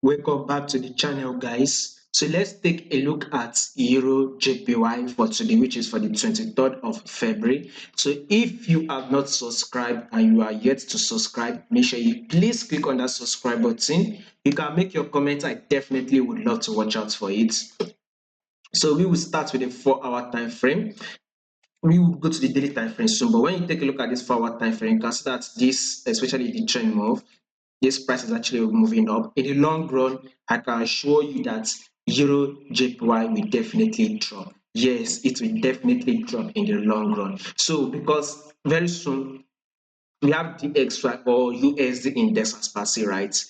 Welcome back to the channel, guys. So let's take a look at EURJPY for today, which is for the 23rd of February. So if you have not subscribed and you are yet to subscribe, make sure you please click on that subscribe button. You can make your comment. I definitely would love to watch out for it. So we will start with a 4-hour time frame. We will go to the daily time frame soon, but when you take a look at this 4-hour time frame, you can see that this, especially the trend move, this price is actually moving up. In the long run, I can assure you that Euro JPY will definitely drop. Yes, it will definitely drop in the long run. So because very soon we have the XY or USD index as per se, right?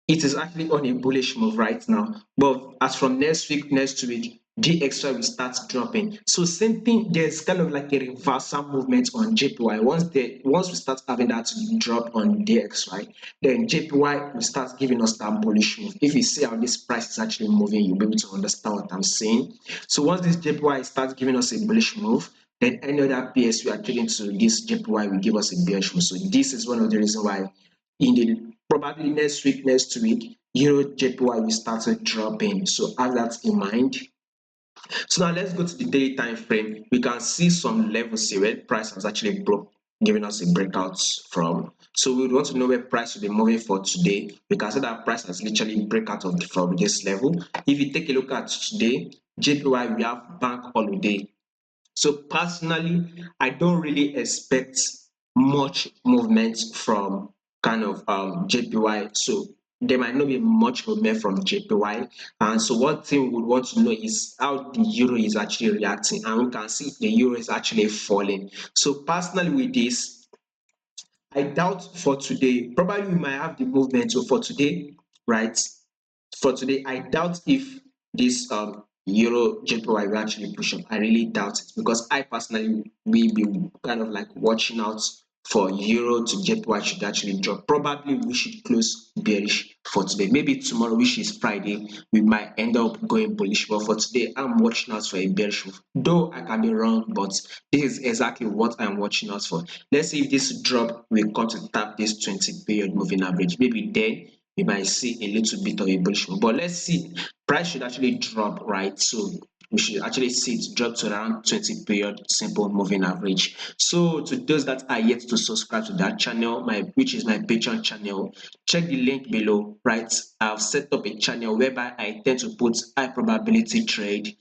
It is actually on a bullish move right now. But as from next week, next week, DXY will start dropping. So same thing, there's kind of like a reversal movement on JPY. Once we start having that drop on DXY, then JPY will start giving us that bullish move. If you see how this price is actually moving, you'll be able to understand what I'm saying. So once this JPY starts giving us a bullish move, then any other PS we are trading to this JPY will give us a bearish move. So this is one of the reasons why in the probably next week, Euro JPY will start dropping. So have that in mind. So now let's go to the daily time frame. We can see some levels here where price has actually broke, giving us a breakout from. So we want to know where price will be moving for today. We can see that price has literally break out from this level. If you take a look at today, JPY, we have bank holiday. So personally, I don't really expect much movement from kind of JPY. So there might not be much movement from JPY. And so one thing we would want to know is how the euro is actually reacting. And we can see the euro is actually falling. So personally with this, I doubt for today, probably we might have the movement. So for today, right? For today, I doubt if this Euro JPY will actually push up. I really doubt it because I personally will be kind of like watching out for Euro to JPY should actually drop. Probably we should close bearish for today. Maybe tomorrow, which is Friday, we might end up going bullish. But for today, I'm watching out for a bearish move. Though I can be wrong, but this is exactly what I'm watching out for. Let's see if this drop will come to tap this 20 period moving average. Maybe then we might see a little bit of a bullish move. But let's see, price should actually drop, right? So we should actually see it drop to around 20 period simple moving average. So to those that are yet to subscribe to that channel, which is my Patreon channel, check the link below, right? I've set up a channel whereby I tend to put high probability trade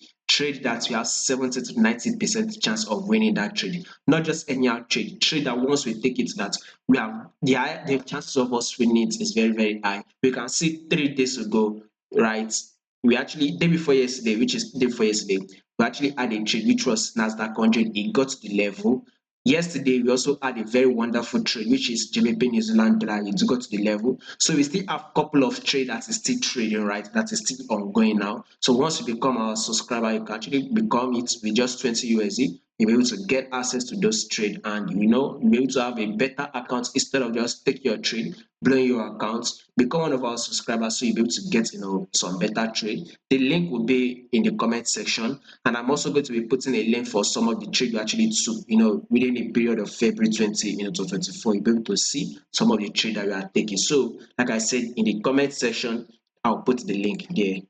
that we have 70 to 90% chance of winning that trade. Not just any trade that once we take it that we have the chances of us winning it is very, very high. We can see 3 days ago, right? We actually day before yesterday, which is day before yesterday, we actually had a trade which was Nasdaq 100. It got to the level. Yesterday, we also had a very wonderful trade, which is JPY New Zealand dollar. It got to the level. So we still have a couple of trades that is still trading, right? That is still ongoing now. So once you become our subscriber, you can actually become it with just 20 USD. You'll be able to get access to those trades and you'll be able to have a better account instead of just take your trade, blowing your account. Become one of our subscribers so you'll be able to get some better trade. The link will be in the comment section, and I'm also going to be putting a link for some of the trade we actually took within a period of February 20 to 24. You'll be able to see some of the trade that we are taking. So like I said, in the comment section, I'll put the link there.